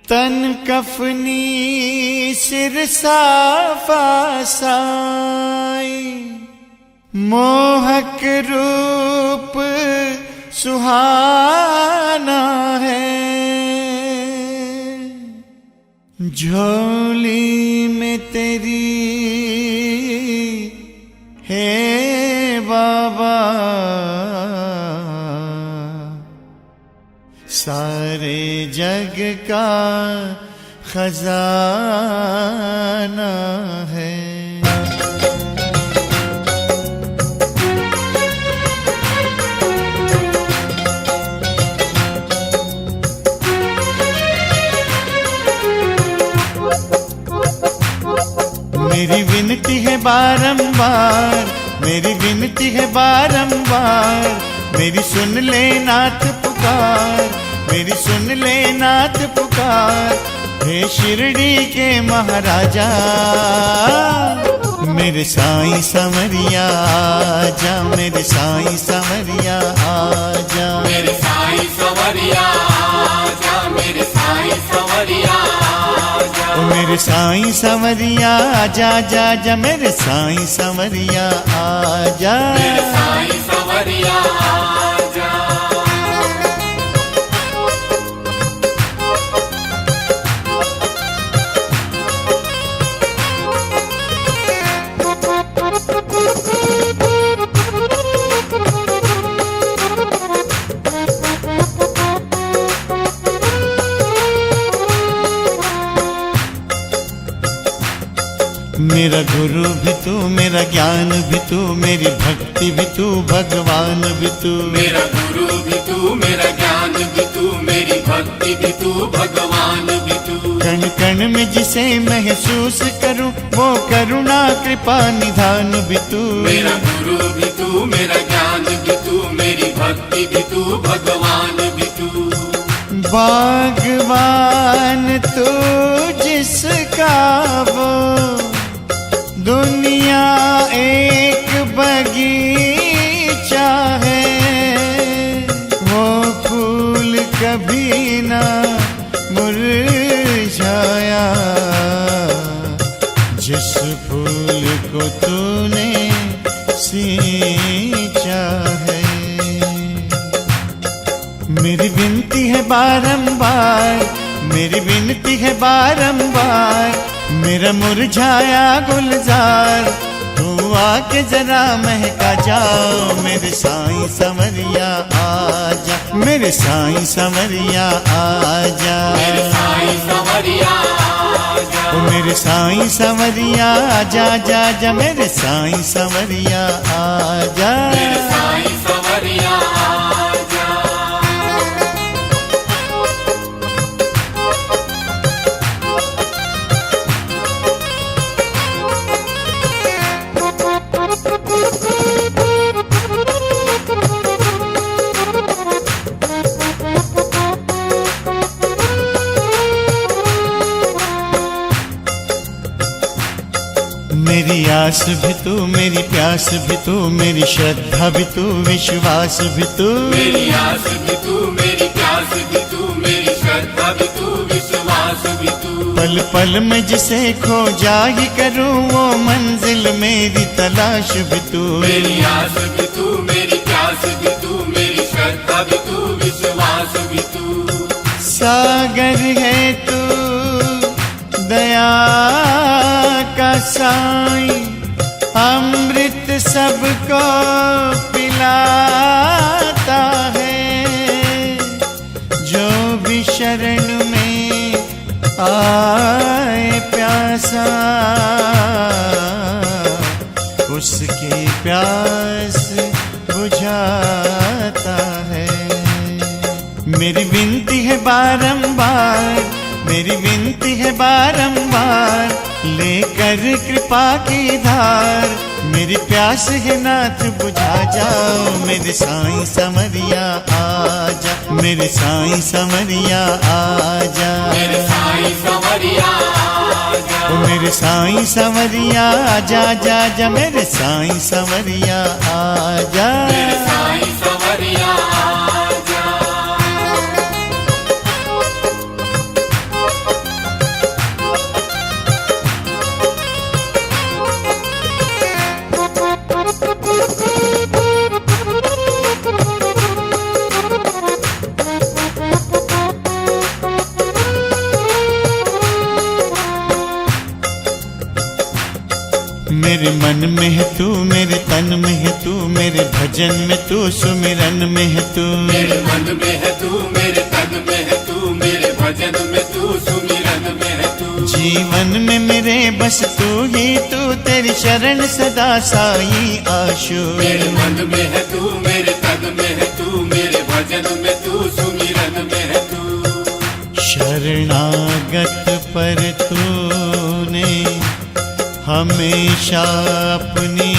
तन कफनी सिर साफा साई, मोहक रूप सुहाना है। झोली में तेरी है बाबा सारे जग का खजाना है। मेरी विनती है बारंबार, मेरी विनती है बारंबार, मेरी सुन ले नाथ पुकार, मेरी सुन ले नाथ पुकार। हे शिरडी के महाराजा मेरे साईं संवरिया आजा, मेरे साईं संवरिया आजा, मेरे साईं संवरिया आजा, मेरे साईं संवरिया आजा, मेरे साईं संवरिया आजा, जा जा मेरे साईं संवरिया आजा, मेरे साईं संवरिया आजा। मेरा गुरु भी तू, मेरा ज्ञान भी तू, मेरी भक्ति भी तू, भगवान भी तू। मेरा गुरु भी तू, मेरा ज्ञान भी तू, मेरी भक्ति भी तू, भगवान भी तू। कण कण में जिसे महसूस करूं वो करुणा कृपा निधान भी तू। मेरा गुरु भी तू, मेरा ज्ञान भी तू, मेरी भक्ति भी तू, भगवान भी तू। भगवान तू जिसका वो दुनिया एक बगीचा है, वो फूल कभी ना मुरझाया जिस फूल को तूने सींचा है। मेरी विनती है बारंबार, मेरी विनती है बारंबार, मेरा मुरझाया गुलजार तू आके जरा महका जाओ। मेरे साईं संवरिया आजा, मेरे साईं संवरिया आजा, मेरे साईं संवरिया आजा, मेरे साईं संवरिया आजा, जा जा मेरे साईं संवरिया आजा, मेरे साईं संवरिया आजा। मेरी आस भी तू, मेरी प्यास भी तू, मेरी श्रद्धा भी तू, विश्वास भी तू। मेरी आस भी तू, मेरी प्यास भी तू, मेरी श्रद्धा भी तू, विश्वास भी तू। पल पल में जिसे खोजा ही करूं वो मंजिल मेरी तलाश भी तू। मेरी आस भी तू, मेरी प्यास भी तू, मेरी श्रद्धा भी तू, विश्वास भी तू। सागर है तू दया का साईं, अमृत सबको पिलाता है, जो भी शरण में आए प्यासा उसकी प्यास बुझाता है। मेरी विनती है बारंबार, मेरी विनती है बारंबार, लेकर कृपा की धार मेरी प्यास है नाथ बुझा जाओ। मेरे साईं संवरिया आजा, मेरे साईं संवरिया आजा, मेरे साईं संवरिया आजा, मेरे साईं संवरिया आजा, जा जा मेरे साईं संवरिया आजा, मेरे साईं संवरिया आजा। मेरे मन में है तू, मेरे तन में है तू, मेरे भजन में तू, सुमिरन में है तू। मेरे मन में है तू, मेरे तन में है तू, मेरे भजन में तू, सुमिरन में है तू। जीवन में मेरे बस तू ही तू, तेरी शरण सदा साई आशु। मेरे मन में है तू, मेरे तन में है तू, मेरे भजन में तू, सुमिरन में है तू। शरणागत पर तूने हमेशा अपनी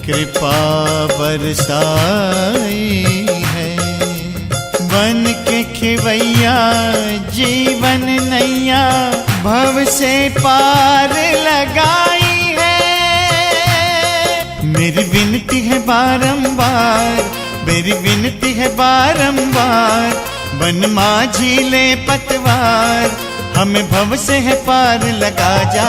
कृपा बरसाई है। बन के खिवैया जीवन नैया भव से पार लगाई है। मेरी विनती है बारंबार, मेरी विनती है बारंबार, बन माझी ले पतवार, हमें भव से है पार लगा जा।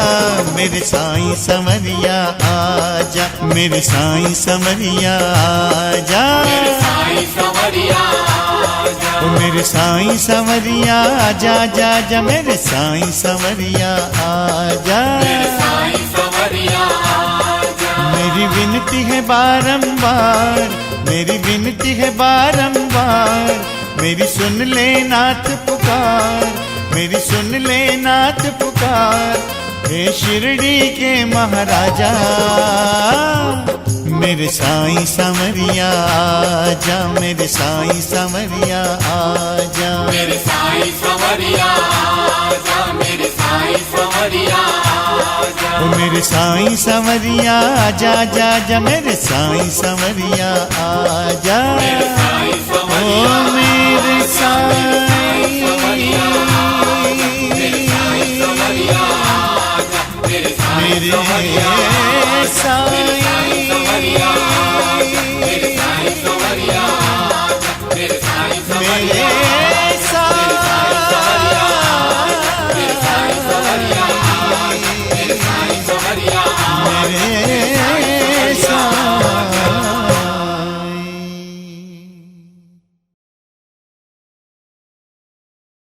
मेरे साईं संवरिया आजा, मेरे साईं संवरिया आजा, मेरे साईं संवरिया आजा, ओ मेरे साईं संवरिया आजा, जा जा मेरे साईं संवरिया आजा। मेरे साईं संवरिया आजा। मेरी विनती है बारंबार, मेरी विनती है बारंबार, मेरी सुन ले नाथ पुकार, मेरी सुन ले नाथ पुकार। हे शिरडी के महाराजा, मेरे साईं संवरिया आजा, मेरे साईं संवरिया आजा। मेरे साईं संवरिया आजा, मेरे साईं संवरिया आजा। ओ मेरे साईं संवरिया आजा, जा जा मेरे साईं संवरिया आजा। मेरे साईं ओ संवरिया मेरे साईं मेरे साईं मेरे साईं